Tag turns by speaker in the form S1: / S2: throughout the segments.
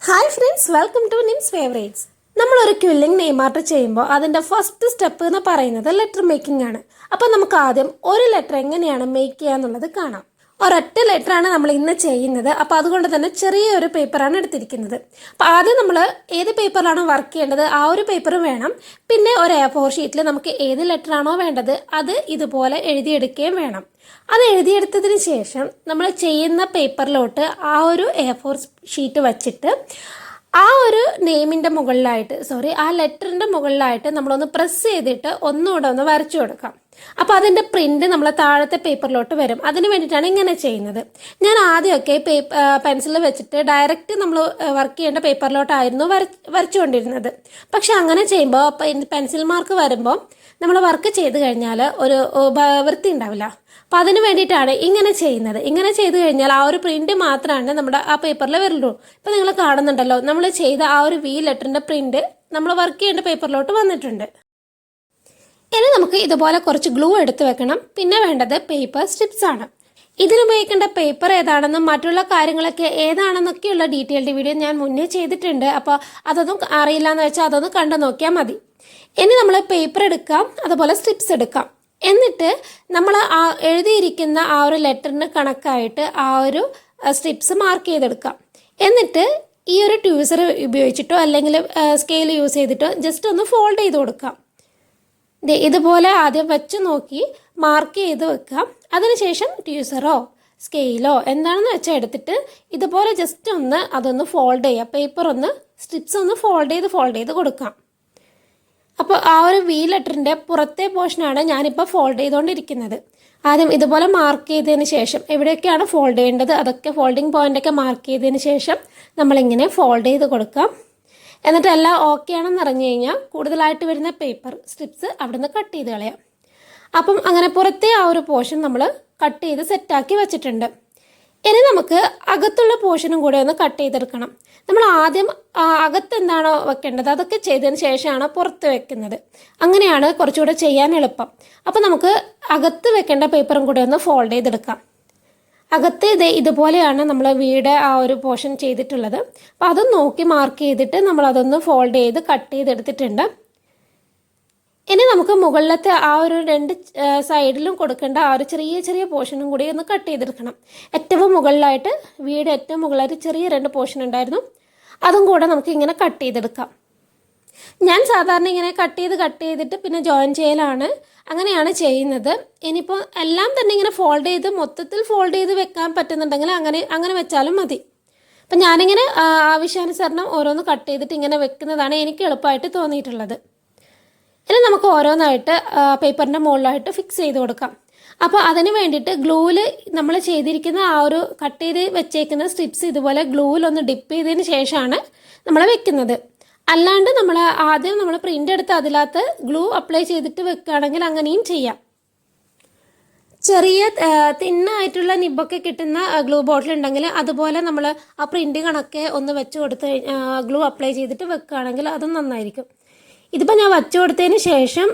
S1: Hi friends, welcome to Nim's favourites. നമ്മളൊരു quilling name art ചെയ്യുമ്പോൾ അതിൻ്റെ ഫസ്റ്റ് സ്റ്റെപ്പ് എന്ന് പറയുന്നത് ലെറ്റർ മേക്കിംഗ് ആണ്. അപ്പോൾ നമുക്ക് ആദ്യം ഒരു ലെറ്റർ എങ്ങനെയാണ് മേക്ക് ചെയ്യുക എന്നുള്ളത് കാണാം. ഒരൊറ്റ ലെറ്ററാണ് നമ്മൾ ഇന്ന് ചെയ്യുന്നത്. അപ്പോൾ അതുകൊണ്ട് തന്നെ ചെറിയൊരു പേപ്പറാണ് എടുത്തിരിക്കുന്നത്. അപ്പോൾ ആദ്യം നമ്മൾ ഏത് പേപ്പറിലാണോ വർക്ക് ചെയ്യേണ്ടത് ആ ഒരു പേപ്പർ വേണം. പിന്നെ ഒരു A4 ഷീറ്റിൽ നമുക്ക് ഏത് ലെറ്ററാണോ വേണ്ടത് അത് ഇതുപോലെ എഴുതിയെടുക്കുകയും വേണം. അത് എഴുതിയെടുത്തതിന് ശേഷം നമ്മൾ ചെയ്യുന്ന പേപ്പറിലോട്ട് ആ ഒരു A4 ഷീറ്റ് വച്ചിട്ട് ആ ഒരു നെയിമിൻ്റെ മുകളിലായിട്ട് ആ ലെറ്ററിൻ്റെ മുകളിലായിട്ട് നമ്മളൊന്ന് പ്രസ് ചെയ്തിട്ട് ഒന്നുകൂടെ ഒന്ന് വരച്ചു കൊടുക്കാം. അപ്പോൾ അതിൻ്റെ പ്രിൻ്റ് നമ്മൾ താഴത്തെ പേപ്പറിലോട്ട് വരും. അതിന് വേണ്ടിയിട്ടാണ് ഇങ്ങനെ ചെയ്യുന്നത്. ഞാൻ ആദ്യമൊക്കെ പെൻസിൽ വെച്ചിട്ട് ഡയറക്റ്റ് നമ്മൾ വർക്ക് ചെയ്യേണ്ട പേപ്പറിലോട്ടായിരുന്നു വരച്ചുകൊണ്ടിരുന്നത്. പക്ഷെ അങ്ങനെ ചെയ്യുമ്പോൾ പെൻസിൽ മാർക്ക് വരുമ്പോൾ നമ്മൾ വർക്ക് ചെയ്ത് കഴിഞ്ഞാൽ ഒരു വൃത്തി ഉണ്ടാവില്ല. അപ്പോൾ അതിന് വേണ്ടിയിട്ടാണ് ഇങ്ങനെ ചെയ്യുന്നത്. ഇങ്ങനെ ചെയ്ത് കഴിഞ്ഞാൽ ആ ഒരു പ്രിൻ്റ് മാത്രമാണ് നമ്മുടെ ആ പേപ്പറിൽ വരുള്ളൂ. ഇപ്പോൾ നിങ്ങൾ കാണുന്നുണ്ടല്ലോ, നമ്മൾ ചെയ്ത ആ ഒരു V ലെറ്ററിൻ്റെ പ്രിൻ്റ് നമ്മൾ വർക്ക് ചെയ്യേണ്ട പേപ്പറിലോട്ട് വന്നിട്ടുണ്ട്. ഇനി നമുക്ക് ഇതുപോലെ കുറച്ച് ഗ്ലൂ എടുത്ത് വെക്കണം. പിന്നെ വേണ്ടത് പേപ്പർ സ്ട്രിപ്സ് ആണ്. ഇതിനുപയോഗിക്കേണ്ട പേപ്പർ ഏതാണെന്നും മറ്റുള്ള കാര്യങ്ങളൊക്കെ ഏതാണെന്നൊക്കെയുള്ള ഡീറ്റെയിൽഡ് വീഡിയോ ഞാൻ മുന്നേ ചെയ്തിട്ടുണ്ട്. അപ്പോൾ അതൊന്നും അറിയില്ല എന്ന് വെച്ചാൽ അതൊന്ന് കണ്ടു നോക്കിയാൽ മതി. ഇനി നമ്മൾ പേപ്പർ എടുക്കാം, അതുപോലെ സ്ട്രിപ്സ് എടുക്കാം. എന്നിട്ട് നമ്മൾ ആ എഴുതിയിരിക്കുന്ന ആ ഒരു ലെറ്ററിന് കണക്കായിട്ട് ആ ഒരു സ്ട്രിപ്സ് മാർക്ക് ചെയ്തെടുക്കാം. എന്നിട്ട് ഈ ഒരു ട്യൂസർ ഉപയോഗിച്ചിട്ടോ അല്ലെങ്കിൽ സ്കെയിൽ യൂസ് ചെയ്തിട്ടോ ജസ്റ്റ് ഒന്ന് ഫോൾഡ് ചെയ്ത് കൊടുക്കാം. ഇതുപോലെ ആദ്യം വെച്ച് നോക്കി മാർക്ക് ചെയ്ത് വെക്കാം. അതിനുശേഷം ട്യൂസറോ സ്കെയിലോ എന്താണെന്ന് വെച്ചാൽ എടുത്തിട്ട് ഇതുപോലെ ജസ്റ്റ് ഒന്ന് അതൊന്ന് ഫോൾഡ് ചെയ്യുക. പേപ്പർ ഒന്ന് സ്ട്രിപ്സ് ഒന്ന് ഫോൾഡ് ചെയ്ത് കൊടുക്കാം. അപ്പോൾ ആ ഒരു V ലെറ്ററിൻ്റെ പുറത്തെ പോർഷനാണ് ഞാനിപ്പോൾ ഫോൾഡ് ചെയ്തുകൊണ്ടിരിക്കുന്നത്. ആദ്യം ഇതുപോലെ മാർക്ക് ചെയ്തതിന് ശേഷം എവിടെയൊക്കെയാണ് ഫോൾഡ് ചെയ്യേണ്ടത് അതൊക്കെ ഫോൾഡിങ് പോയിൻ്റൊക്കെ മാർക്ക് ചെയ്തതിന് ശേഷം നമ്മളിങ്ങനെ ഫോൾഡ് ചെയ്ത് കൊടുക്കാം. എന്നിട്ട് എല്ലാം ഓക്കെ ആണെന്ന് അറിഞ്ഞു കഴിഞ്ഞാൽ കൂടുതലായിട്ട് വരുന്ന പേപ്പർ സ്ട്രിപ്സ് അവിടെ നിന്ന് കട്ട് ചെയ്ത് കളയാം. അപ്പം അങ്ങനെ പുറത്തെ ആ ഒരു പോർഷൻ നമ്മൾ കട്ട് ചെയ്ത് സെറ്റാക്കി വെച്ചിട്ടുണ്ട്. ഇനി നമുക്ക് അകത്തുള്ള പോർഷനും കൂടെ ഒന്ന് കട്ട് ചെയ്തെടുക്കണം. നമ്മൾ ആദ്യം അകത്ത് എന്താണോ വെക്കേണ്ടത് അതൊക്കെ ചെയ്തതിന് ശേഷമാണ് പുറത്ത് വെക്കുന്നത്. അങ്ങനെയാണ് കുറച്ചുകൂടെ ചെയ്യാൻ എളുപ്പം. അപ്പോൾ നമുക്ക് അകത്ത് വെക്കേണ്ട പേപ്പറും കൂടെ ഒന്ന് ഫോൾഡ് ചെയ്തെടുക്കാം. അകത്ത് ഇതുപോലെയാണ് നമ്മൾ വീട് ആ ഒരു പോർഷൻ ചെയ്തിട്ടുള്ളത്. അപ്പോൾ അതും നോക്കി മാർക്ക് ചെയ്തിട്ട് നമ്മളതൊന്ന് ഫോൾഡ് ചെയ്ത് കട്ട് ചെയ്തെടുത്തിട്ടുണ്ട്. ഇനി നമുക്ക് മുകളിലത്തെ ആ ഒരു രണ്ട് സൈഡിലും കൊടുക്കേണ്ട ആ ഒരു ചെറിയ പോർഷനും കൂടി ഒന്ന് കട്ട് ചെയ്തെടുക്കണം. ഏറ്റവും മുകളിലായിട്ട് വീട് ഏറ്റവും മുകളിലായിട്ട് ചെറിയ 2 പോർഷൻ ഉണ്ടായിരുന്നു. അതും കൂടെ നമുക്ക് ഇങ്ങനെ കട്ട് ചെയ്തെടുക്കാം. ഞാൻ സാധാരണ ഇങ്ങനെ കട്ട് ചെയ്തിട്ട് പിന്നെ ജോയിൻ ചെയ്യലാണ്, അങ്ങനെയാണ് ചെയ്യുന്നത്. ഇനിയിപ്പോൾ എല്ലാം തന്നെ ഇങ്ങനെ മൊത്തത്തിൽ ഫോൾഡ് ചെയ്ത് വെക്കാൻ പറ്റുന്നുണ്ടെങ്കിൽ അങ്ങനെ വെച്ചാലും മതി. അപ്പം ഞാനിങ്ങനെ ആവശ്യാനുസരണം ഓരോന്ന് കട്ട് ചെയ്തിട്ട് ഇങ്ങനെ വെക്കുന്നതാണ് എനിക്ക് എളുപ്പമായിട്ട് തോന്നിയിട്ടുള്ളത്. ഇനി നമുക്ക് ഓരോന്നായിട്ട് പേപ്പറിൻ്റെ മുകളിലായിട്ട് ഫിക്സ് ചെയ്ത് കൊടുക്കാം. അപ്പോൾ അതിന് വേണ്ടിയിട്ട് ഗ്ലൂവിൽ നമ്മൾ ചെയ്തിരിക്കുന്ന ആ ഒരു കട്ട് ചെയ്ത് വെച്ചേക്കുന്ന സ്ട്രിപ്സ് ഇതുപോലെ ഗ്ലൂവിലൊന്ന് ഡിപ്പ് ചെയ്തതിന് ശേഷമാണ് നമ്മൾ വെക്കുന്നത്. അല്ലാണ്ട് ആദ്യം നമ്മൾ പ്രിൻ്റ് എടുത്ത് അതിനകത്ത് ഗ്ലൂ അപ്ലൈ ചെയ്തിട്ട് വെക്കുകയാണെങ്കിൽ അങ്ങനെയും ചെയ്യാം. ചെറിയ തിന്നായിട്ടുള്ള നിബൊക്കെ കിട്ടുന്ന ഗ്ലൂ ബോട്ടിൽ ഉണ്ടെങ്കിൽ അതുപോലെ നമ്മൾ ആ പ്രിൻ്റ് കണക്കെ ഒന്ന് വെച്ച് കൊടുത്ത് ഗ്ലൂ അപ്ലൈ ചെയ്തിട്ട് വെക്കുകയാണെങ്കിൽ അതും നന്നായിരിക്കും. ഇതിപ്പോൾ ഞാൻ വച്ചു കൊടുത്തതിന് ശേഷം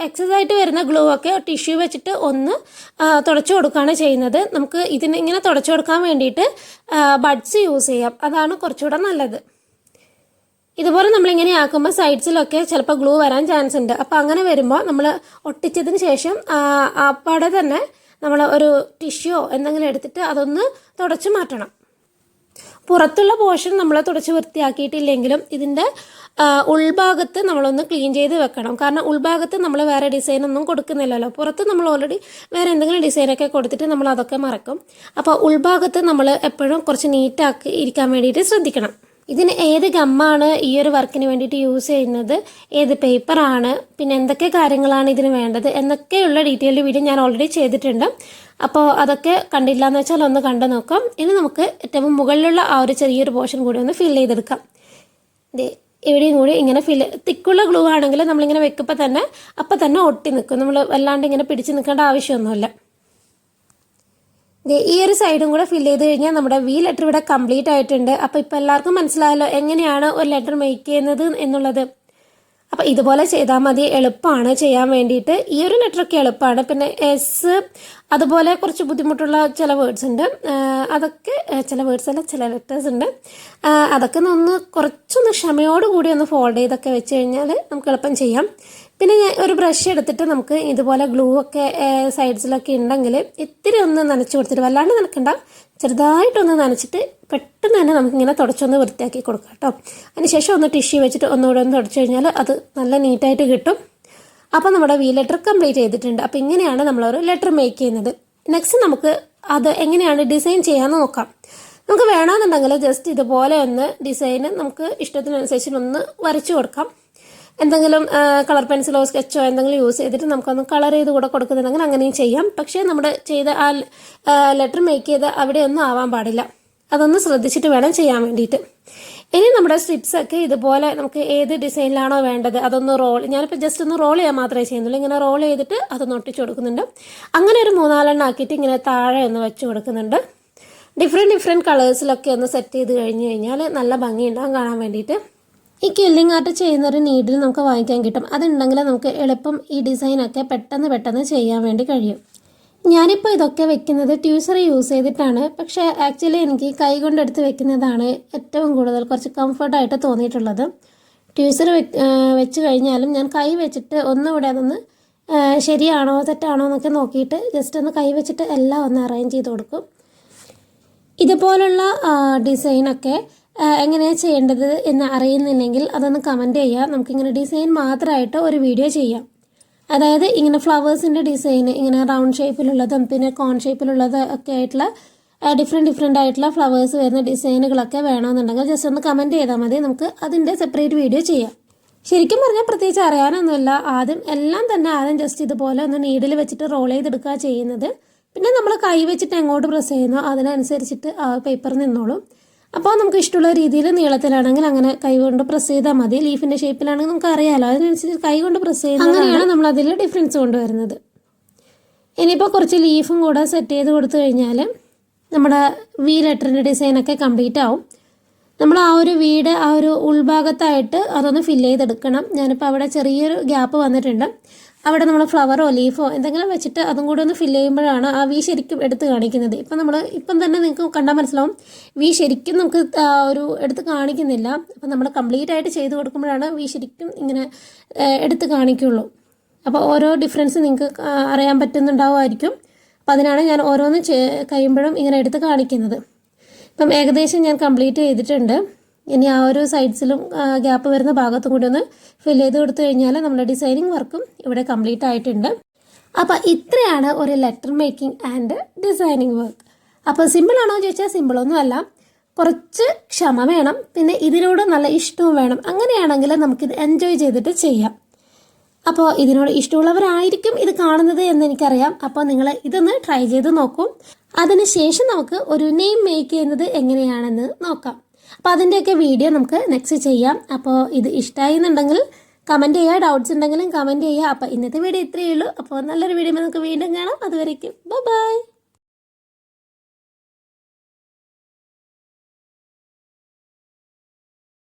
S1: എക്സസ് ആയിട്ട് വരുന്ന ഗ്ലൂ ഒക്കെ ടിഷ്യൂ വെച്ചിട്ട് ഒന്ന് തുടച്ചു കൊടുക്കുകയാണ് ചെയ്യുന്നത്. നമുക്ക് ഇങ്ങനെ തുടച്ചു കൊടുക്കാൻ വേണ്ടിയിട്ട് ബഡ്സ് യൂസ് ചെയ്യാം, അതാണ് കുറച്ചുകൂടെ നല്ലത്. ഇതുപോലെ നമ്മളിങ്ങനെ ആക്കുമ്പോൾ സൈഡ്സിലൊക്കെ ചിലപ്പോൾ ഗ്ലൂ വരാൻ ചാൻസ് ഉണ്ട്. അപ്പോൾ അങ്ങനെ വരുമ്പോൾ നമ്മൾ ഒട്ടിച്ചതിന് ശേഷം അപ്പാടെ തന്നെ നമ്മൾ ഒരു ടിഷ്യോ എന്തെങ്കിലും എടുത്തിട്ട് അതൊന്ന് തുടച്ച് മാറ്റണം. പുറത്തുള്ള പോർഷൻ നമ്മൾ തുടച്ച് വൃത്തിയാക്കിയിട്ടില്ലെങ്കിലും ഇതിൻ്റെ ഉൾഭാഗത്ത് നമ്മളൊന്ന് ക്ലീൻ ചെയ്ത് വെക്കണം. കാരണം ഉൾഭാഗത്ത് നമ്മൾ വേറെ ഡിസൈനൊന്നും കൊടുക്കുന്നില്ലല്ലോ. പുറത്ത് നമ്മൾ ഓൾറെഡി വേറെ എന്തെങ്കിലും ഡിസൈനൊക്കെ കൊടുത്തിട്ട് നമ്മൾ അതൊക്കെ മറക്കും. അപ്പോൾ ഉൾഭാഗത്ത് നമ്മൾ എപ്പോഴും കുറച്ച് നീറ്റാക്കി ഇരിക്കാൻ വേണ്ടിയിട്ട് ശ്രദ്ധിക്കണം. ഇതിന് ഏത് ഗമ്മാണ് ഈ ഒരു വർക്കിന് വേണ്ടിയിട്ട് യൂസ് ചെയ്യുന്നത്, ഏത് പേപ്പറാണ്, പിന്നെ എന്തൊക്കെ കാര്യങ്ങളാണ് ഇതിന് വേണ്ടത് എന്നൊക്കെയുള്ള ഡീറ്റെയിൽഡ് വീഡിയോ ഞാൻ ഓൾറെഡി ചെയ്തിട്ടുണ്ട്. അപ്പോൾ അതൊക്കെ കണ്ടില്ല എന്ന് വെച്ചാൽ ഒന്ന് കണ്ടു നോക്കാം. ഇനി നമുക്ക് ഏറ്റവും മുകളിലുള്ള ആ ഒരു ചെറിയൊരു പോർഷൻ കൂടി ഒന്ന് ഫിൽ ചെയ്തെടുക്കാം. എവിടെയും കൂടി ഇങ്ങനെ തിക്കുള്ള ഗ്ലൂ ആണെങ്കിൽ നമ്മളിങ്ങനെ വെക്കുമ്പോൾ തന്നെ അപ്പം തന്നെ ഒട്ടി നിൽക്കും. നമ്മൾ വല്ലാണ്ട് ഇങ്ങനെ പിടിച്ച് നിൽക്കേണ്ട ആവശ്യമൊന്നുമില്ല. ഈ ഒരു സൈഡും കൂടെ ഫിൽ ചെയ്ത് കഴിഞ്ഞാൽ നമ്മുടെ V ലെറ്റർ ഇവിടെ കംപ്ലീറ്റ് ആയിട്ടുണ്ട്. അപ്പോൾ ഇപ്പോൾ എല്ലാവർക്കും മനസ്സിലായല്ലോ എങ്ങനെയാണ് ഒരു ലെറ്റർ മേക്ക് ചെയ്യുന്നത് എന്നുള്ളത്. അപ്പോൾ ഇതുപോലെ ചെയ്താൽ മതി, എളുപ്പമാണ് ചെയ്യാൻ വേണ്ടിയിട്ട്. ഈ ഒരു ലെറ്ററൊക്കെ എളുപ്പമാണ്. പിന്നെ എസ് അതുപോലെ കുറച്ച് ബുദ്ധിമുട്ടുള്ള ചില വേർഡ്സ് ഉണ്ട്, അതൊക്കെ ചില വേർഡ്സ് അല്ല ചില ലെറ്റേഴ്സ് ഉണ്ട്, അതൊക്കെ കുറച്ചൊന്ന് ക്ഷമയോടുകൂടി ഒന്ന് ഫോൾഡ് ചെയ്തൊക്കെ വെച്ച് കഴിഞ്ഞാൽ നമുക്ക് എളുപ്പം ചെയ്യാം. പിന്നെ ഞാൻ ഒരു ബ്രഷ് എടുത്തിട്ട് നമുക്ക് ഇതുപോലെ ഗ്ലൂ ഒക്കെ സൈഡ്സിലൊക്കെ ഉണ്ടെങ്കിൽ ഇത്തിരി ഒന്ന് നനച്ച് കൊടുത്തിട്ട്, വല്ലാണ്ട് നനക്കണ്ട, ചെറുതായിട്ടൊന്ന് നനച്ചിട്ട് പെട്ടെന്ന് തന്നെ നമുക്കിങ്ങനെ തുടച്ചൊന്ന് വൃത്തിയാക്കി കൊടുക്കാം കേട്ടോ. അതിനുശേഷം ഒന്ന് ടിഷ്യൂ വെച്ചിട്ട് ഒന്നുകൂടെ ഒന്ന് തുടച്ചു കഴിഞ്ഞാൽ അത് നല്ല നീറ്റായിട്ട് കിട്ടും. അപ്പോൾ നമ്മുടെ വി ലെറ്റർ കംപ്ലീറ്റ് ചെയ്തിട്ടുണ്ട്. അപ്പോൾ ഇങ്ങനെയാണ് നമ്മളൊരു ലെറ്റർ മേക്ക് ചെയ്യുന്നത്. നെക്സ്റ്റ് നമുക്ക് അത് എങ്ങനെയാണ് ഡിസൈൻ ചെയ്യാമെന്ന് നോക്കാം. നമുക്ക് വേണമെന്നുണ്ടെങ്കിൽ ജസ്റ്റ് ഇതുപോലെ ഒന്ന് ഡിസൈന് നമുക്ക് ഇഷ്ടത്തിനനുസരിച്ച് ഒന്ന് വരച്ചു കൊടുക്കാം. എന്തെങ്കിലും കളർ പെൻസിലോ സ്കെച്ചോ എന്തെങ്കിലും യൂസ് ചെയ്തിട്ട് നമുക്കൊന്ന് കളർ ചെയ്ത് കൂടെ കൊടുക്കുന്നുണ്ടെങ്കിൽ അങ്ങനെയും ചെയ്യാം. പക്ഷേ നമ്മുടെ ചെയ്ത ആ ലെറ്റർ മേക്ക് ചെയ്ത് അവിടെ ഒന്നും ആവാൻ പാടില്ല, അതൊന്ന് ശ്രദ്ധിച്ചിട്ട് വേണം ചെയ്യാൻ വേണ്ടിയിട്ട്. ഇനി നമ്മുടെ സ്ട്രിപ്സൊക്കെ ഇതുപോലെ നമുക്ക് ഏത് ഡിസൈനിലാണോ വേണ്ടത് അതൊന്ന് ഞാനിപ്പോൾ ജസ്റ്റ് ഒന്ന് റോൾ ചെയ്യാൻ മാത്രമേ ചെയ്യുന്നുള്ളൂ. ഇങ്ങനെ റോൾ ചെയ്തിട്ട് അതൊന്ന് ഒട്ടിച്ച് കൊടുക്കുന്നുണ്ട്. അങ്ങനെ ഒരു 3-4 ആക്കിയിട്ട് ഇങ്ങനെ താഴെ ഒന്ന് വെച്ച് കൊടുക്കുന്നുണ്ട്. ഡിഫറെൻറ്റ് കളേഴ്സിലൊക്കെ ഒന്ന് സെറ്റ് ചെയ്ത് കഴിഞ്ഞാൽ നല്ല ഭംഗിയുണ്ടാകും കാണാൻ വേണ്ടിയിട്ട്. ഈ ക്വില്ലിംഗ് ആർട്ട് ചെയ്യുന്നൊരു നീഡിൽ നമുക്ക് വാങ്ങിക്കാൻ കിട്ടും. അതുണ്ടെങ്കിൽ നമുക്ക് എളുപ്പം ഈ ഡിസൈനൊക്കെ പെട്ടെന്ന് ചെയ്യാൻ വേണ്ടി കഴിയും. ഞാനിപ്പോൾ ഇതൊക്കെ വെക്കുന്നത് ട്യൂസർ യൂസ് ചെയ്തിട്ടാണ്. പക്ഷേ ആക്ച്വലി എനിക്ക് കൈ കൊണ്ടെടുത്ത് വെക്കുന്നതാണ് ഏറ്റവും കൂടുതൽ കുറച്ച് കംഫർട്ടായിട്ട് തോന്നിയിട്ടുള്ളത്. ട്യൂസർ വെച്ച് കഴിഞ്ഞാലും ഞാൻ കൈ വെച്ചിട്ട് ഒന്നുകൂടെ അതൊന്ന് ശരിയാണോ തെറ്റാണോ എന്നൊക്കെ നോക്കിയിട്ട് ജസ്റ്റ് ഒന്ന് കൈ വെച്ചിട്ട് എല്ലാം ഒന്ന് അറേഞ്ച് ചെയ്ത് കൊടുക്കും. ഇതുപോലുള്ള ഡിസൈനൊക്കെ എങ്ങനെയാണ് ചെയ്യേണ്ടത് എന്ന് അറിയുന്നില്ലെങ്കിൽ അതൊന്ന് കമൻറ്റ് ചെയ്യുക. നമുക്കിങ്ങനെ ഡിസൈൻ മാത്രമായിട്ട് ഒരു വീഡിയോ ചെയ്യാം. അതായത് ഇങ്ങനെ ഫ്ലവേഴ്സിൻ്റെ ഡിസൈൻ, ഇങ്ങനെ റൗണ്ട് ഷേപ്പിലുള്ളതും പിന്നെ കോൺ ഷേപ്പിലുള്ളത് ഒക്കെ ആയിട്ടുള്ള ഡിഫറെൻ്റ് ആയിട്ടുള്ള ഫ്ലവേഴ്സ് വരുന്ന ഡിസൈനുകളൊക്കെ വേണമെന്നുണ്ടെങ്കിൽ ജസ്റ്റ് ഒന്ന് കമൻറ്റ് ചെയ്താൽ മതി. നമുക്ക് അതിൻ്റെ സെപ്പറേറ്റ് വീഡിയോ ചെയ്യാം. ശരിക്കും പറഞ്ഞാൽ പ്രത്യേകിച്ച് അറിയാനൊന്നുമില്ല. ആദ്യം ജസ്റ്റ് ഇതുപോലെ ഒന്ന് നീഡിൽ വെച്ചിട്ട് റോൾ ചെയ്തെടുക്കുക ചെയ്യുന്നത്. പിന്നെ നമ്മൾ കൈ വെച്ചിട്ട് എങ്ങോട്ട് പ്രസ് ചെയ്യുന്നോ അതിനനുസരിച്ചിട്ട് ആ പേപ്പർ നിന്നോളും. അപ്പോൾ നമുക്ക് ഇഷ്ടമുള്ള രീതിയിൽ നീളത്തിലാണെങ്കിൽ അങ്ങനെ കൈ കൊണ്ട് പ്രസ് ചെയ്താൽ മതി. ലീഫിൻ്റെ ഷേപ്പിലാണെങ്കിൽ നമുക്ക് അറിയാമല്ലോ, അതിനനുസരിച്ച് കൈ കൊണ്ട് പ്രസ് ചെയ്യുന്നത്. അങ്ങനെയാണ് നമ്മളതിൽ ഡിഫറൻസ് കൊണ്ടുവരുന്നത്. ഇനിയിപ്പോൾ കുറച്ച് ലീഫും കൂടെ സെറ്റ് ചെയ്ത് കൊടുത്തു കഴിഞ്ഞാൽ നമ്മുടെ വി ലെറ്ററിൻ്റെ ഡിസൈനൊക്കെ കംപ്ലീറ്റ് ആവും. നമ്മൾ ആ ഒരു വീട് ആ ഒരു ഉൾഭാഗത്തായിട്ട് അതൊന്ന് ഫില്ല് ചെയ്തെടുക്കണം. ഞാനിപ്പോൾ അവിടെ ചെറിയൊരു ഗ്യാപ്പ് വന്നിട്ടുണ്ട്. അവിടെ നമ്മൾ ഫ്ലവറോ ലീഫോ എന്തെങ്കിലും വെച്ചിട്ട് അതും കൂടെ ഒന്ന് ഫില്ല് ചെയ്യുമ്പോഴാണ് ആ വി ശരിക്കും എടുത്ത് കാണിക്കുന്നത്. ഇപ്പം തന്നെ നിങ്ങൾക്ക് കണ്ടാൽ മനസ്സിലാവും വി ശരിക്കും നമുക്ക് ഒരു എടുത്ത് കാണിക്കുന്നില്ല. അപ്പം നമ്മൾ കംപ്ലീറ്റ് ആയിട്ട് ചെയ്ത് കൊടുക്കുമ്പോഴാണ് വി ശരിക്കും ഇങ്ങനെ എടുത്ത് കാണിക്കുള്ളൂ. അപ്പോൾ ഓരോ ഡിഫറൻസ് നിങ്ങൾക്ക് അറിയാൻ പറ്റുന്നുണ്ടാവുമായിരിക്കും. അപ്പം അതിനാണ് ഞാൻ ഓരോന്ന് കഴിയുമ്പോഴും ഇങ്ങനെ എടുത്ത് കാണിക്കുന്നത്. ഇപ്പം ഏകദേശം ഞാൻ കംപ്ലീറ്റ് ചെയ്തിട്ടുണ്ട്. ഇനി ആ ഒരു സൈഡ്സിലും ഗ്യാപ്പ് വരുന്ന ഭാഗത്തും കൂടി ഒന്ന് ഫിൽ ചെയ്ത് കൊടുത്തു കഴിഞ്ഞാൽ നമ്മുടെ ഡിസൈനിങ് വർക്കും ഇവിടെ കംപ്ലീറ്റ് ആയിട്ടുണ്ട്. അപ്പോൾ ഇത്രയാണ് ഒരു letter making and designing work. അപ്പോൾ സിമ്പിളാണോ ചോദിച്ചാൽ സിമ്പിളൊന്നും അല്ല, കുറച്ച് ക്ഷമ വേണം, പിന്നെ ഇതിനോട് നല്ല ഇഷ്ടവും വേണം. അങ്ങനെയാണെങ്കിൽ നമുക്കിത് എൻജോയ് ചെയ്തിട്ട് ചെയ്യാം. അപ്പോൾ ഇതിനോട് ഇഷ്ടമുള്ളവരായിരിക്കും ഇത് കാണുന്നത് എന്ന് എനിക്കറിയാം. അപ്പോൾ നിങ്ങൾ ഇതൊന്ന് ട്രൈ ചെയ്ത് നോക്കും. അതിനുശേഷം നമുക്ക് ഒരു നെയിം മേക്ക് ചെയ്യുന്നത് എങ്ങനെയാണെന്ന് നോക്കാം. അപ്പോൾ അതിൻ്റെയൊക്കെ വീഡിയോ നമുക്ക് നെക്സ്റ്റ് ചെയ്യാം. അപ്പോൾ ഇത് ഇഷ്ടമായി എന്നുണ്ടെങ്കിൽ കമൻറ്റ് ചെയ്യുക, ഡൗട്ട്സ് ഉണ്ടെങ്കിലും കമൻറ്റ് ചെയ്യുക. അപ്പോൾ ഇന്നത്തെ വീഡിയോ ഇത്രയേ ഉള്ളൂ. അപ്പോൾ നല്ലൊരു വീഡിയോ നമുക്ക് വീണ്ടും കാണാം. അതുവരേക്കും ബൈ.